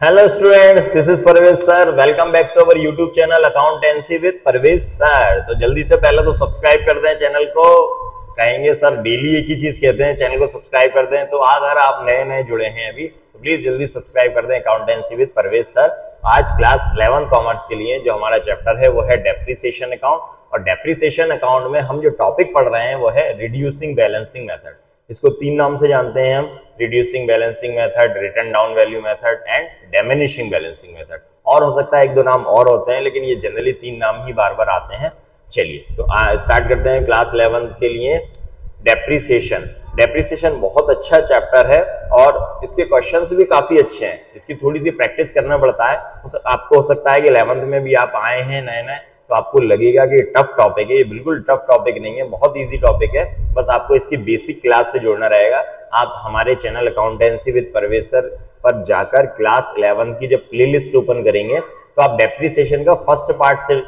Hello students, this is Parvez sir. Welcome back to our YouTube channel accountancy with Parvez sir. तो जल्दी से पहले तो सब्सक्राइब कर दें चैनल को। कहेंगे सर डेली एक ही चीज कहते हैं, चैनल को सब्सक्राइब कर दें। तो अगर आप नए जुड़े हैं अभी तो प्लीज जल्दी सब्सक्राइब कर दें अकाउंटेंसी विद परवेज सर। आज क्लास 11 कॉमर्स के लिए जो हमारा चैप्टर है वो है डेप्रिसिएशन अकाउंट। और डेप्रिसिएशन अकाउंट में हम जो टॉपिक पढ़ रहे हैं वो है रिड्यूसिंग बैलेंसिंग मेथड। इसको तीन नाम से जानते हैं हम, reducing balancing method, written down value method and diminishing balancing method. और हो सकता है एक दो नाम और होते हैं, लेकिन ये जनरली तीन नाम ही बार बार आते हैं। चलिए तो स्टार्ट करते हैं क्लास 11 के लिए डेप्रिसिएशन। डेप्रिसिएशन बहुत अच्छा चैप्टर है और इसके क्वेश्चंस भी काफी अच्छे हैं। इसकी थोड़ी सी प्रैक्टिस करना पड़ता है। आपको हो सकता है कि 11th में भी आप आए हैं नए तो आपको लगेगा कि टफ टॉपिक है। ये बिल्कुल टफ टॉपिक नहीं है, बहुत इजी टॉपिक है। बस आपको इसकी बेसिक क्लास से जोड़ना रहेगा। आप हमारे channel accountancy with Parvez sir पर जाकर क्लास 11 की जब प्लेलिस्ट ओपन करेंगे तो आप डेप्रिसिएशन का फर्स्ट पार्ट से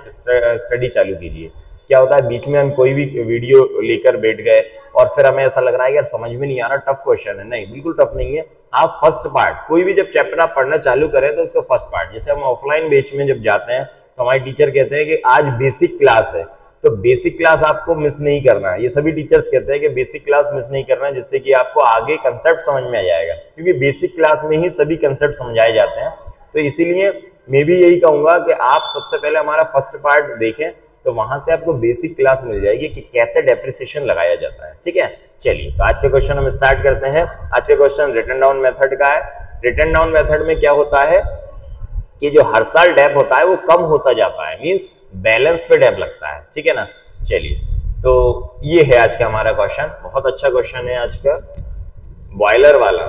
स्टडी चालू कीजिए। क्या होता है, बीच में हम कोई भी वीडियो लेकर बैठ गए और फिर हमें ऐसा लग रहा है यार समझ में नहीं आ रहा, टफ क्वेश्चन है। नहीं, बिल्कुल टफ नहीं है। आप फर्स्ट पार्ट, कोई भी जब चैप्टर आप पढ़ना चालू करें तो उसका फर्स्ट पार्ट, जैसे हम ऑफलाइन बैच में जब जाते हैं तो हमारे टीचर कहते हैं कि आज बेसिक क्लास है, तो बेसिक क्लास आपको मिस नहीं करना है। ये सभी टीचर्स कहते हैं कि बेसिक क्लास मिस नहीं करना है, जिससे कि आपको आगे कंसेप्ट समझ में आ जाएगा, क्योंकि बेसिक क्लास में ही सभी कंसेप्ट समझाए जाते हैं। तो इसीलिए मैं भी यही कहूंगा कि आप सबसे पहले हमारा फर्स्ट पार्ट देखें, तो वहां से आपको बेसिक क्लास मिल जाएगी कि कैसे डेप्रिसिएशन लगाया जाता है। ठीक है, चलिए तो आज के क्वेश्चन हम स्टार्ट करते हैं। आज के क्वेश्चन रिटन डाउन मेथड का है। रिटन डाउन मेथड में क्या होता है कि जो हर साल डेप होता है वो कम होता जाता है, मींस बैलेंस पे डेप लगता है। ठीक है ना, चलिए तो ये है आज का हमारा क्वेश्चन। बहुत अच्छा क्वेश्चन है आज का, बॉयलर वाला,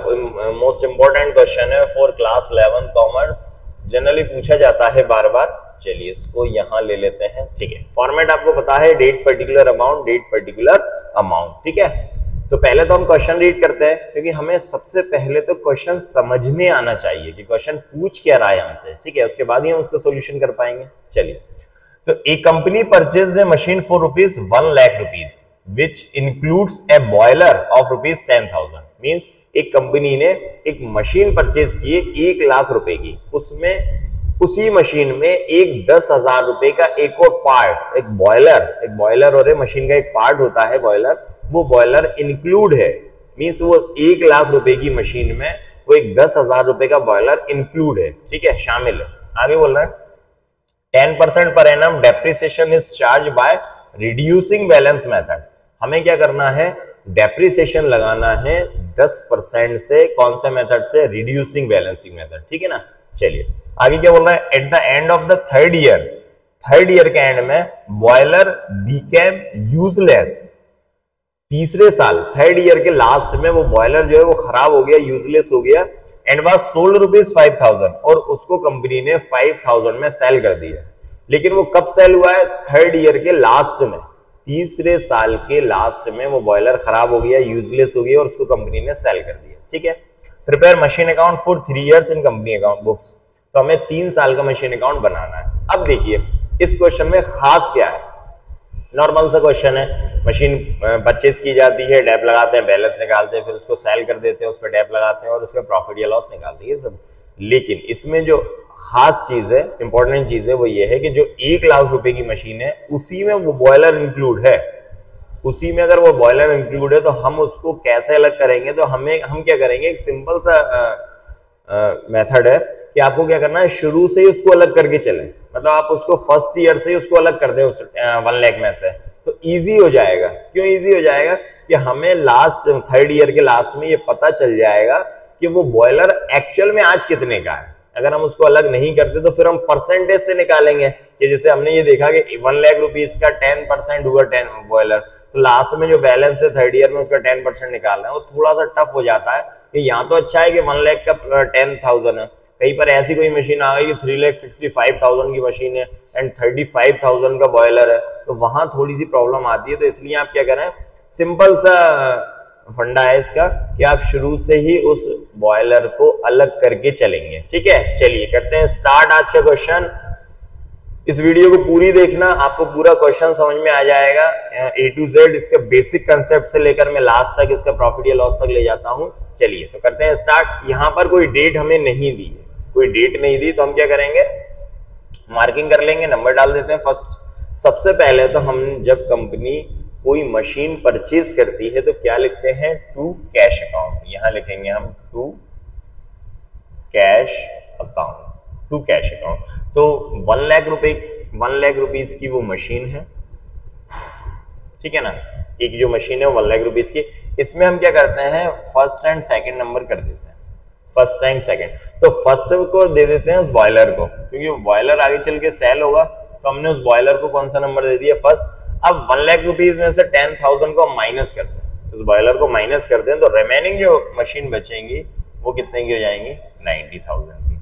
मोस्ट इंपोर्टेंट क्वेश्चन है फॉर क्लास 11 कॉमर्स। जनरली पूछा जाता है बार बार। चलिए इसको यहां ले लेते हैं। ठीक है, फॉर्मेट आपको पता है, date particular amount, date particular amount. ठीक है, तो पहले तो हम क्वेश्चन रीड करते हैं, क्योंकि हमें सबसे पहले तो क्वेश्चन समझ में आना चाहिए कि क्वेश्चन पूछ क्या रहा है हमसे। ठीक है, उसके बाद ही हम उसका सॉल्यूशन कर पाएंगे। चलिए, तो एक company purchased A machine for rupees 1 lakh rupees which includes A boiler of rupees 10,000। Means एक कंपनी ने एक मशीन परचेज की 1 लाख रुपए की, उसमें उसी मशीन में एक 10,000 रुपए का एक और पार्ट, एक बॉयलर और मशीन का एक पार्ट होता है बॉयलर, वो बॉयलर इंक्लूड है। मींस वो 1 लाख रुपए की मशीन में वो एक 10,000 रुपए का बॉयलर इंक्लूड है। ठीक है, शामिल है। आगे बोल रहे हैं 10% per annum depreciation is charge by reducing balance method. हमें क्या करना है, डेप्रिसिएशन लगाना है 10% से। कौन से मेथड से? Reducing balancing method. ठीक है ना, चलिए आगे क्या बोल रहा है, at the end of the third year के एंड में बॉयलर बिकेम यूजलेस। तीसरे साल, थर्ड ईयर के लास्ट में वो बॉयलर जो है वो खराब हो गया, यूजलेस हो गया, एंड वाज सोल्ड रुपीज 5,000, और उसको कंपनी ने 5,000 में सेल कर दिया। लेकिन वो कब सेल हुआ है? थर्ड ईयर के लास्ट में, तीसरे साल के लास्ट में वो बॉयलर खराब हो गया, यूजलेस हो गया, और उसको कंपनी ने सेल कर दिया। ठीक है, prepare machine account for 3 years in company account books. तो हमें 3 साल का मशीन अकाउंट बनाना है। अब देखिए इस क्वेश्चन में खास क्या है, नॉर्मल सा क्वेश्चन है, मशीन परचेज की जाती है, डेप लगाते हैं, बैलेंस निकालते हैं, फिर उसको सेल कर देते हैं, उस पर डेप लगाते हैं और उसका प्रॉफिट या लॉस निकालते हैं, ये सब। लेकिन इसमें जो खास चीज है, इंपॉर्टेंट चीज है, वो ये है कि जो 1 लाख रुपए की मशीन है उसी में वो बॉयलर इंक्लूड है। उसी में अगर वो बॉयलर इंक्लूड है तो हम उसको कैसे अलग करेंगे? तो हम क्या करेंगे, एक सिंपल सा मेथड है कि आपको क्या करना है, शुरू से ही उसको अलग करके चले। मतलब आप उसको फर्स्ट ईयर से ही उसको अलग कर दें उस 1 लाख में से, तो इजी हो जाएगा। क्यों इजी हो जाएगा? कि हमें लास्ट थर्ड ईयर के लास्ट में ये पता चल जाएगा कि वो बॉयलर एक्चुअल में आज कितने का है। अगर हम उसको अलग नहीं करते तो फिर हम परसेंटेज से निकालेंगे, कि जैसे हमने ये देखा कि 1 लाख रुपीज का 10% हुआ 10 बॉयलर, तो लास्ट में जो बैलेंस है थर्ड ईयर में उसका 10% निकालना है, वो थोड़ा सा टफ हो जाता है। कि यहाँ तो अच्छा है कि 1 लाख का 10,000 है, कहीं पर ऐसी कोई मशीन आ गई कि 3,65,000 की मशीन है एंड 35,000 का बॉयलर है, तो वहां थोड़ी सी प्रॉब्लम आती है। तो इसलिए आप क्या करें, सिंपल सा फंडा है इसका कि आप शुरू से ही उस बॉयलर को अलग करके चलेंगे। ठीक है, चलिए करते हैं स्टार्ट आज का क्वेश्चन। इस वीडियो को पूरी देखना, आपको पूरा क्वेश्चन समझ में आ जाएगा A to Z, इसके बेसिक कंसेप्ट से लेकर मैं लास्ट तक इसका प्रॉफिट या लॉस तक ले जाता हूं। चलिए तो करते हैं स्टार्ट। यहां पर कोई डेट हमें नहीं दी है, कोई डेट नहीं दी तो हम क्या करेंगे, मार्किंग कर लेंगे, नंबर डाल देते हैं फर्स्ट। सबसे पहले तो हम जब कंपनी कोई मशीन परचेज करती है तो क्या लिखते हैं, टू कैश अकाउंट। यहां लिखेंगे हम to cash account, to cash account. तो 1 लाख रुपीज की वो मशीन है, ठीक है ना, एक जो मशीन है 1 लाख रुपीज की। इसमें हम क्या करते हैं, फर्स्ट एंड सेकंड नंबर कर देते हैं, फर्स्ट एंड सेकंड। तो फर्स्ट को दे देते हैं उस बॉयलर को, क्योंकि वो बॉयलर आगे चल के सेल होगा, तो हमने उस बॉयलर को कौन सा नंबर दे दिया, फर्स्ट। अब 1 लाख रुपीज में से 10,000 को माइनस करते हैं, उस बॉयलर को माइनस करते हैं, तो रिमेनिंग जो मशीन बचेंगी वो कितने की हो जाएंगी, 90,000 की।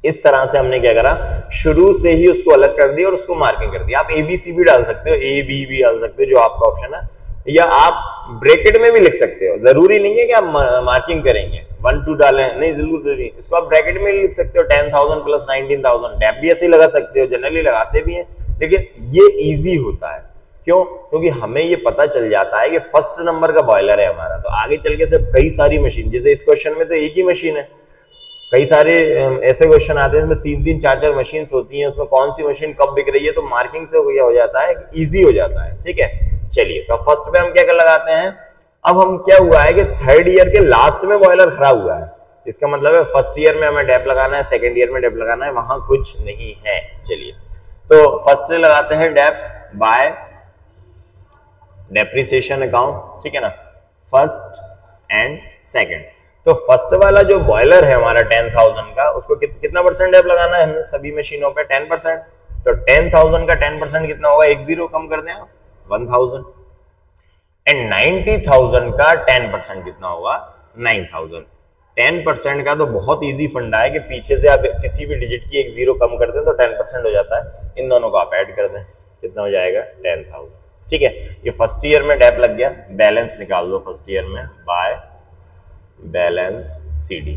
इस तरह से हमने क्या करा, शुरू से ही उसको अलग कर दिया और उसको मार्किंग कर दिया। आप ABC भी डाल सकते हो, AB भी डाल सकते हो, जो आपका ऑप्शन है, या आप ब्रैकेट में भी लिख सकते हो। जरूरी नहीं है कि आप मार्किंग करेंगे 1 2 डालें, नहीं जरूरी नहीं, इसको आप ब्रैकेट में लिख सकते हो 10,000 प्लस 19,000। डैप भी ऐसे ही लगा सकते हो, जनरली लगाते भी हैं, लेकिन ये इजी होता है। क्यों, क्योंकि हमें ये पता चल जाता है कि फर्स्ट नंबर का बॉयलर है हमारा, तो आगे चल के सिर्फ कई सारी मशीन, जैसे इस क्वेश्चन में तो एक ही मशीन है, कई सारे ऐसे क्वेश्चन आते हैं इसमें 3-3 4-4 मशीन होती हैं, उसमें कौन सी मशीन कब बिक रही है, तो मार्किंग से क्या हो जाता है, इजी हो जाता है। ठीक है, चलिए तो फर्स्ट पे हम क्या कर लगाते हैं। अब हम क्या हुआ है कि थर्ड ईयर के लास्ट में बॉयलर खराब हुआ है, इसका मतलब है फर्स्ट ईयर में हमें डेप लगाना है, सेकेंड ईयर में डेप लगाना है, वहां कुछ नहीं है। चलिए तो फर्स्ट में लगाते हैं डेप बाय डेप्रिसिएशन अकाउंट, ठीक है ना, फर्स्ट एंड सेकेंड। तो फर्स्ट वाला जो बॉयलर है हमारा 10,000 का, उसको कितना परसेंट डेप लगाना है हमें सभी मशीनों पे, 10%। तो 10,000 का 10% कितना होगा, 1 0 कम कर दें 1,000। एंड 90,000 का 10% कितना होगा, 9,000। 10% का तो बहुत इजी फंडा है कि पीछे से आप किसी भी डिजिट की 1 0 कम कर दें तो 10% हो जाता है। इन दोनों को आप ऐड कर दें, कितना हो जाएगा, 10,000। ठीक है, ये फर्स्ट ईयर में डेप लग गया। बैलेंस निकाल दो फर्स्ट ईयर में by balance CD,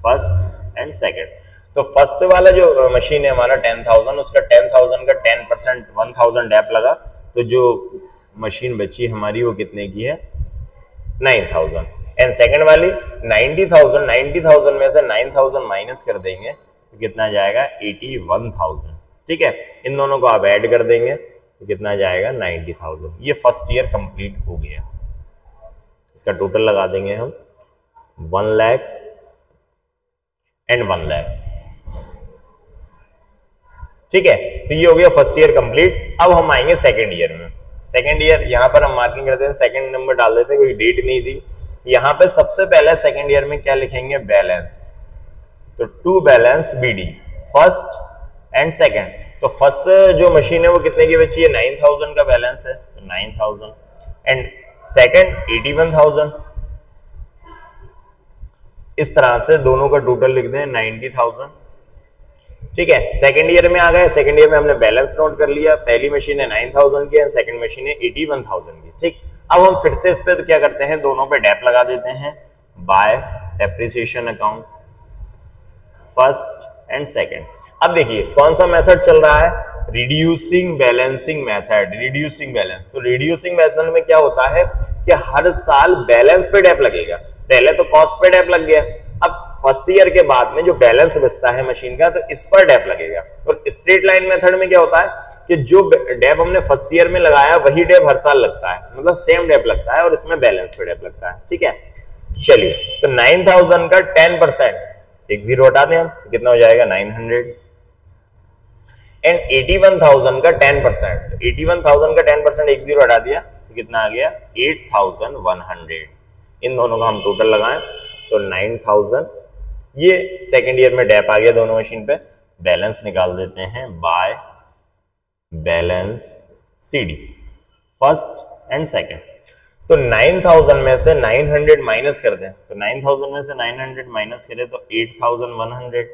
first and second. तो फर्स्ट वाला जो मशीन है हमारा 10,000, उसका 10,000 का 10% 1,000 डेप लगा, तो जो मशीन बची हमारी वो कितने की है, 9,000। एंड सेकेंड वाली 90,000, 90,000 में से 9,000 माइनस कर देंगे तो कितना जाएगा, 81,000। ठीक है, इन दोनों को आप ऐड कर देंगे तो कितना जाएगा, 90,000। ये फर्स्ट ईयर कंप्लीट हो गया। इसका टोटल लगा देंगे हम 1 लाख एंड 1 लाख। ठीक है, तो ये हो गया फर्स्ट ईयर कंप्लीट। अब हम आएंगे सेकंड ईयर में। सेकंड ईयर यहां पर हम मार्किंग करते हैं, सेकंड नंबर डाल देते हैं, कोई डेट नहीं दी। यहां पे सबसे पहले सेकंड ईयर में क्या लिखेंगे, बैलेंस। तो to balance BD, first and second. तो फर्स्ट जो मशीन है वो कितने की बची है, 9,000 का बैलेंस है, तो 9,000। And second 81,000। इस तरह से दोनों का टोटल लिख दें 90,000। ठीक है, सेकंड ईयर में आ गए। सेकंड ईयर में हमने बैलेंस नोट कर लिया, पहली मशीन है 9,000 की, सेकंड मशीन है 81,000 की। ठीक, अब हम फिर से इस पे तो क्या करते हैं, दोनों पे डेप लगा देते हैं bye depreciation account, first and second. अब देखिए कौन सा मेथड चल रहा है, reducing balancing method, reducing balance. तो रिड्यूसिंग मेथड में क्या होता है कि हर साल बैलेंस पे डेप लगेगा। पहले तो कॉस्ट पे डेप लग गया, अब फर्स्ट ईयर के बाद में जो बैलेंस बचता है मशीन का, तो इस पर डेप लगेगा। और स्ट्रेट लाइन मेथड में क्या होता है कि जो डेप हमने फर्स्ट ईयर में लगाया वही डेप हर साल लगता है, मतलब सेम डेप लगता है, और इसमें बैलेंस पे डेप लगता है। ठीक है, चलिए तो 9,000 का 10%, 1 0 हटा दें हम, तो कितना हो जाएगा, 900। एंड 81,000 का 10%, 81,000 का 10% 1 0 हटा दिया तो कितना आ गया, 8,100। इन दोनों का हम टोटल लगाएं तो 9,000। ये सेकेंड ईयर में डेप आ गया दोनों मशीन पे। बैलेंस निकाल देते हैं by balance CD, first and second. तो 9,000 में से 900 माइनस कर दें, तो 9,000 में से 900 माइनस करें तो 8,100।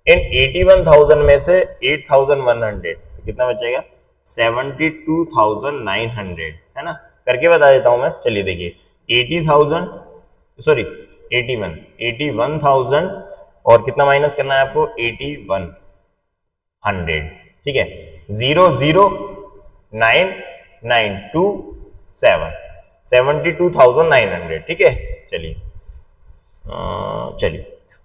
इन 81,000 में से 8,100 तो कितना बचेगा, 72,900, है ना। करके बता देता हूं मैं, चलिए देखिए 81,000 और कितना माइनस करना है आपको, 8100। ठीक है, 009,927, 72,900। ठीक है, चलिए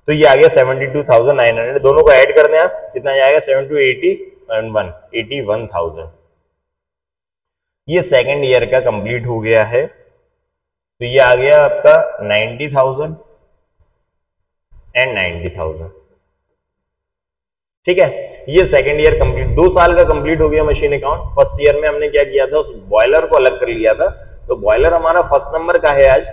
तो ये आ गया 72,900। दोनों को ऐड कर दें आप, कितना जाएगा 7 to 80 81,000। ये सेकेंड ईयर का कंप्लीट हो गया है, तो ये आ गया आपका 90,000 एंड 90,000। ठीक है, ये सेकेंड ईयर कंप्लीट, 2 साल का कंप्लीट हो गया मशीन अकाउंट। फर्स्ट ईयर में हमने क्या किया था, उस बॉयलर को अलग कर लिया था। तो बॉयलर हमारा फर्स्ट नंबर का है आज,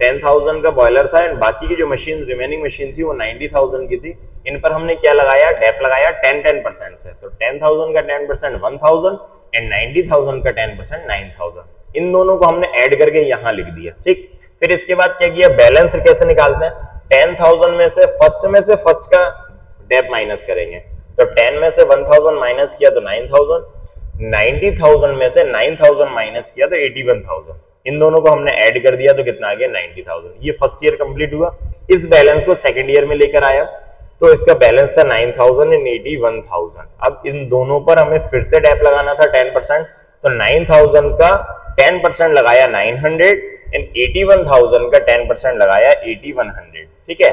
10,000 का बॉयलर था एंड बाकी की जो मशीन रिमेनिंग मशीन थी वो 90,000 की थी। इन पर हमने क्या लगाया, डेप लगाया 10% से। तो 10,000 का 10% 1,000 एंड 90,000 का 10% 9,000। इन दोनों को हमने ऐड करके यहां लिख दिया। ठीक, फिर इसके बाद क्या किया, बैलेंस कैसे निकालते हैं, 10,000 में से फर्स्ट का डेप माइनस करेंगे। तो 10 में से 1,000 माइनस किया तो 9,000, 90,000 में से 9,000 माइनस किया तो 81,000। इन दोनों को हमने ऐड कर दिया तो कितना आ गया 90,000। ये फर्स्ट ईयर कंप्लीट हुआ। इस बैलेंस को सेकंड ईयर में लेकर आया, तो इसका बैलेंस था 9,000 एंड 81,000। अब इन दोनों पर हमें फिर से डेप लगाना था 10%। तो 9,000 का 10% लगाया 900 एंड 81,000 का 10% लगाया 8100। ठीक है,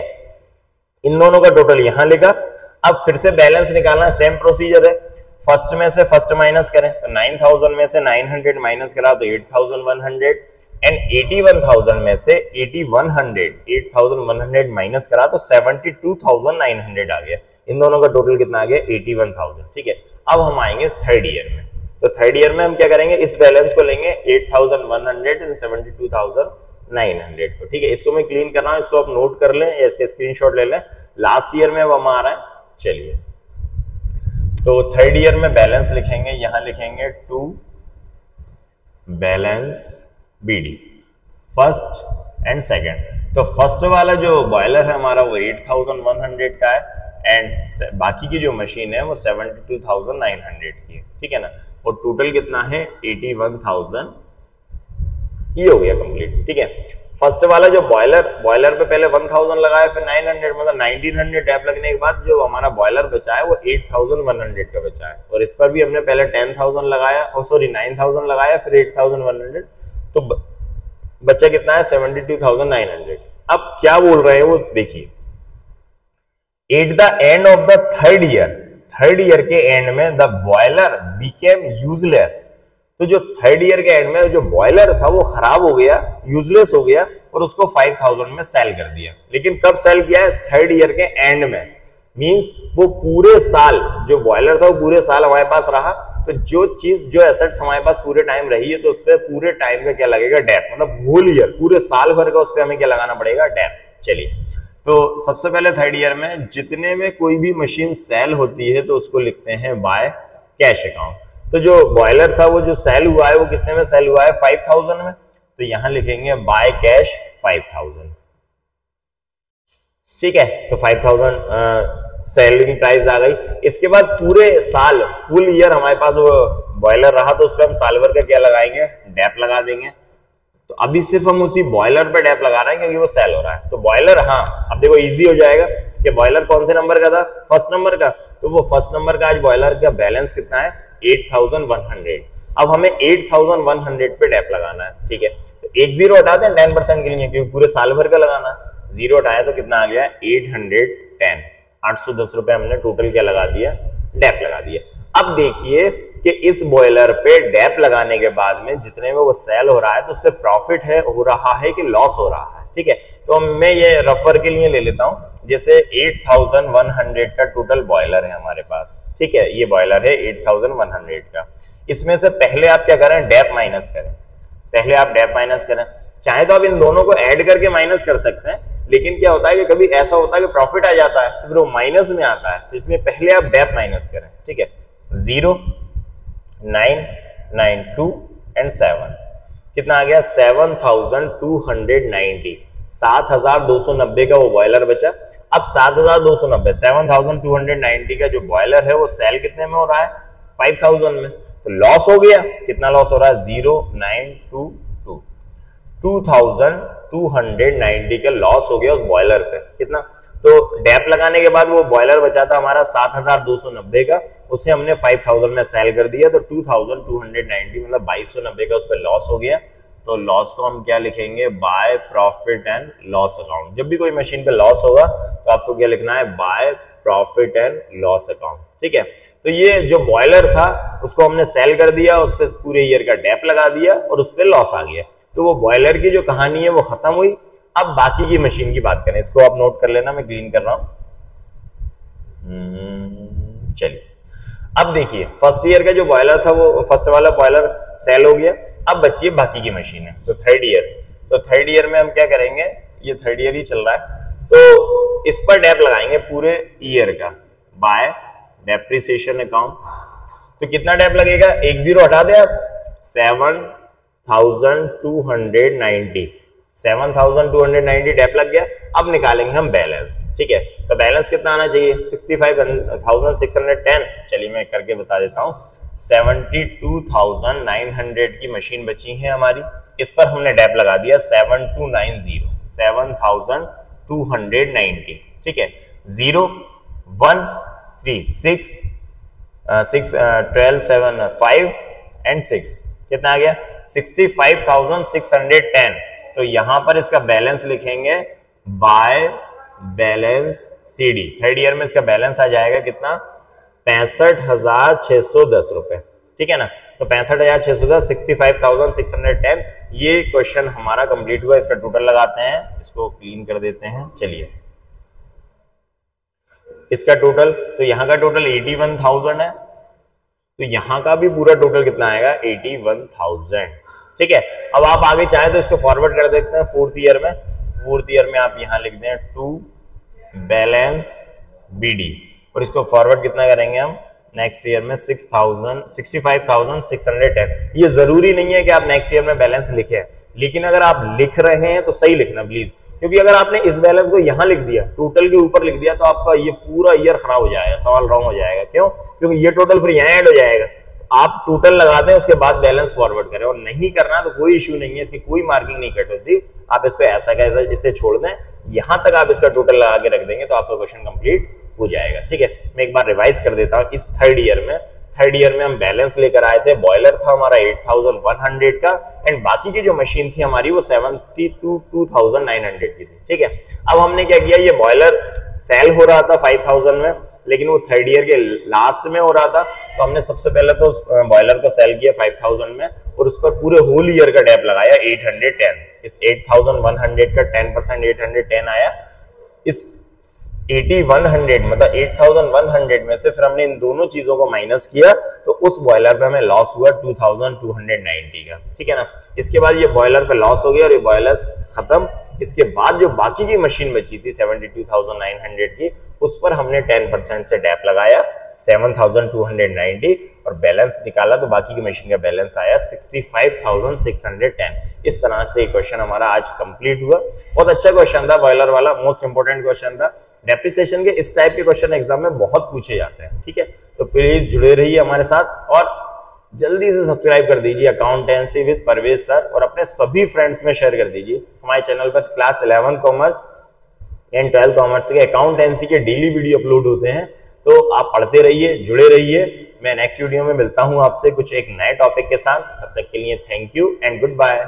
इन दोनों का टोटल यहां लिखा। अब फिर से बैलेंस निकालना, सेम प्रोसीजर है। फर्स्ट में से फर्स्ट माइनस करें, तो 9,000 में से 900 माइनस करा तो 8,100 एंड 81,000 में से 8,100 माइनस करा तो 72,900 आ गया। इन दोनों का टोटल कितना आ गया 81,000। ठीक है, अब हम आएंगे थर्ड ईयर में। तो थर्ड ईयर में हम क्या करेंगे, इस बैलेंस को लेंगे 8,100 एंड 72,900 को। ठीक है, इसको मैं क्लीन कर रहा हूं, इसको आप नोट कर लें या इसके स्क्रीनशॉट ले लें। लास्ट ईयर में वो आ रहा है। चलिए, तो थर्ड ईयर में बैलेंस लिखेंगे, यहां लिखेंगे to balance BD first and second. तो फर्स्ट वाला जो बॉयलर है हमारा वो 8,100 का है एंड बाकी की जो मशीन है वो 72,900 की है। ठीक है ना, और टोटल कितना है 81,000। ये हो गया कंप्लीट। ठीक है, फर्स्ट वाला जो बॉयलर पे पहले 1,000 लगाया, फिर 900, मतलब 1,900 टैप लगने के बाद जो हमारा बॉयलर बचा है वो 8,100 का बचा है। और इस पर भी हमने पहले 10,000 लगाया, और सॉरी 9,000 लगाया, फिर 8,100, तो बच्चा कितना है 72,900। अब क्या बोल रहे हैं वो देखिए, at the end of the third year के एंड में द बॉयलर बिकेम यूजलेस। तो जो थर्ड ईयर के एंड में जो बॉयलर था वो खराब हो गया, यूजलेस हो गया, और उसको 5,000 में सेल कर दिया। लेकिन कब सेल किया है, थर्ड ईयर के एंड में। मींस वो पूरे साल जो बॉयलर था वो पूरे साल हमारे पास रहा। तो जो एसेट्स हमारे पास पूरे टाइम रही है, तो उस पर पूरे टाइम का क्या लगेगा, डेप, मतलब होल ईयर, पूरे साल भर का उस पर हमें क्या लगाना पड़ेगा, डेप। चलिए, तो सबसे पहले थर्ड ईयर में जितने में कोई भी मशीन सेल होती है तो उसको लिखते हैं बाय कैश अकाउंट। तो जो बॉयलर था वो जो सेल हुआ है वो कितने में सेल हुआ है, 5,000 में। तो यहां लिखेंगे बाय कैश 5,000। ठीक है, तो 5,000 सेलिंग प्राइस आ गई। इसके बाद पूरे साल फुल ईयर हमारे पास वो बॉयलर रहा, तो उस पर हम साल भर का क्या लगाएंगे, डेप लगा देंगे। तो अभी सिर्फ हम उसी बॉयलर पे डेप लगा रहे हैं क्योंकि वो सेल हो रहा है। तो बॉयलर, हाँ अब देखो इजी हो जाएगा कि बॉयलर कौन से नंबर का था, फर्स्ट नंबर का। तो वो फर्स्ट नंबर का आज बॉयलर का बैलेंस कितना है 8,100। अब हमें 8,100 पे डेप लगाना है। ठीक है, तो एक जीरो हटा दें 10% के लिए क्योंकि पूरे साल भर का लगाना है। जीरो हटाया तो कितना आ गया 810, 810 रुपए हमने टोटल क्या लगा दिया, डेप लगा दिया। अब देखिए कि इस बॉयलर पे डेप लगाने के बाद में जितने में वो सेल हो रहा है तो उस पर प्रॉफिट है हो रहा है कि लॉस हो रहा है। ठीक है, तो मैं ये रफर के लिए ले लेता हूं। जैसे 8,100 का टोटल बॉयलर है हमारे पास। ठीक है, ये बॉयलर है 8,100 का। इसमें से पहले आप क्या करें, डेप माइनस करें। पहले आप डेप माइनस करें, चाहे तो आप इन दोनों को ऐड करके माइनस कर सकते हैं, लेकिन क्या होता है कि कभी ऐसा होता है कि प्रॉफिट आ जाता है तो फिर वो माइनस में आता है। तो इसमें पहले आप डेप माइनस करें। ठीक है, 0, 9, 9, 2 एंड 7 कितना आ गया 7,290, 7,290 का वो बॉयलर बचा। अब 7,290, 7,290 का जो बॉयलर है वो सेल कितने में हो रहा है 5,000 में। तो लॉस हो गया, कितना लॉस हो रहा है 0,922, 2,290 का लॉस हो गया उस बॉयलर पे। कितना, तो डेप लगाने के बाद वो बॉयलर बचा था हमारा 7,290 का, उसे हमने 5,000 में सेल कर दिया। तो 2,290 मतलब 2,290 का उस पर लॉस हो गया। तो लॉस को हम क्या लिखेंगे, by profit and loss account. जब भी कोई मशीन पे लॉस होगा तो आपको क्या लिखना है, by profit and loss account. ठीक है, तो ये जो बॉयलर था उसको हमने सेल कर दिया, उस पर पूरे ईयर का डेप लगा दिया और उस पर लॉस आ गया। तो वो बॉयलर की जो कहानी है वो खत्म हुई। अब बाकी की मशीन की बात करें, इसको आप नोट कर लेना, मैं क्लीन कर रहा हूं। चलिए अब देखिए, फर्स्ट ईयर का जो बॉयलर था वो फर्स्ट वाला बॉयलर सेल हो गया। अब बची है बाकी की मशीन है, तो थर्ड ईयर में हम क्या करेंगे, ये थर्ड ईयर ही चल रहा है, तो इस पर डेप लगाएंगे पूरे ईयर का बाय डेप्रिसिएशन अकाउंट। तो कितना डेप लगेगा, एक जीरो हटा दे आप, 7,290 डेप लग गया। अब निकालेंगे हम बैलेंस। ठीक है, तो बैलेंस कितना आना चाहिए, 65,610। चलिए मैं करके बता देता हूं, 72,900 की मशीन बची है हमारी, इस पर हमने डेप लगा दिया 7,290। ठीक है, 0 1 3 6 12 7 5 एंड 6 कितना आ गया, 65,610। तो यहां पर इसका बैलेंस लिखेंगे by balance CD. Third year में इसका बैलेंस आ जाएगा कितना, 65,610 रुपए। ठीक है ना, तो 65,610, 65,610। ये क्वेश्चन हमारा कंप्लीट हुआ। इसका टोटल लगाते हैं, इसको क्लीन कर देते हैं। चलिए इसका टोटल, तो यहाँ का टोटल 81,000 है, तो यहाँ का भी पूरा टोटल कितना आएगा, 81,000। ठीक है, अब आप आगे चाहे तो इसको फॉरवर्ड कर देते हैं फोर्थ ईयर में। फोर्थ ईयर में आप यहाँ लिख दें टू बैलेंस बीडी, और इसको फॉरवर्ड कितना करेंगे हम, नेक्स्ट ईयर में 65,610। ये जरूरी नहीं है कि आप नेक्स्ट ईयर में बैलेंस लिखे, लेकिन अगर आप लिख रहे हैं तो सही लिखना प्लीज, क्योंकि अगर आपने इस बैलेंस को यहां लिख दिया, टोटल के ऊपर लिख दिया, तो आपका ये पूरा ईयर खराब हो जाएगा, सवाल रॉन्ग हो जाएगा। क्यों, क्योंकि ये टोटल फिर यहां ऐड हो जाएगा। आप टोटल लगा दें, उसके बाद बैलेंस फॉरवर्ड करें, और नहीं करना तो कोई इश्यू नहीं है, इसकी कोई मार्किंग नहीं कट होती। आप इसको ऐसा कैसा इसे छोड़ दें, यहां तक आप इसका टोटल लगा के रख देंगे तो आपका क्वेश्चन कंप्लीट हो जाएगा। ठीक है, मैं एक बार रिवाइज कर देता हूं। इस थर्ड ईयर में हम बैलेंस लेकर आए थे, बॉयलर था हमारा 8,100 का, एंड बाकी की जो मशीन थी हमारी वो 72,900 की थी। ठीक है, अब हमने क्या किया, ये बॉयलर सेल हो रहा था 5,000 में, लेकिन वो थर्ड ईयर के लास्ट में हो रहा था, तो हमने सबसे पहले तो बॉयलर को सेल किया 5,000 में, और उस पर पूरे होल ईयर का डेप लगाया 810। इस 8,100 का 10% 810 आया। इस 8,100 मतलब 8,100 में से फिर हमने इन दोनों चीजों को माइनस किया, तो उस बॉयलर पे हमें लॉस हुआ 2,290 का। ठीक है ना, इसके बाद ये बॉयलर पे लॉस हो गया और ये बॉयलर खत्म। इसके बाद जो बाकी की मशीन बची थी 72,900 की, उस पर हमने 10% से डेप लगाया 7,290 और बैलेंस निकाला, तो बाकी की मशीन का बैलेंस आया 65,610। इस तरह से क्वेश्चन हमारा आज कंप्लीट हुआ। बहुत अच्छा क्वेश्चन था, बॉयलर वाला मोस्ट इंपोर्टेंट क्वेश्चन था। डेप्रिसिएशन के इस टाइप के क्वेश्चन एग्जाम में बहुत पूछे जाते हैं। ठीक है, तो प्लीज जुड़े रहिए हमारे साथ और जल्दी से सब्सक्राइब कर दीजिए अकाउंटेंसी विद परवेज सर, और अपने सभी फ्रेंड्स में शेयर कर दीजिए। हमारे चैनल पर क्लास 11 कॉमर्स एंड 12 कॉमर्स के अकाउंटेंसी के डेली वीडियो अपलोड होते हैं, तो आप पढ़ते रहिए, जुड़े रहिए। मैं नेक्स्ट वीडियो में मिलता हूं आपसे कुछ एक नए टॉपिक के साथ। तब तक के लिए thank you and good bye.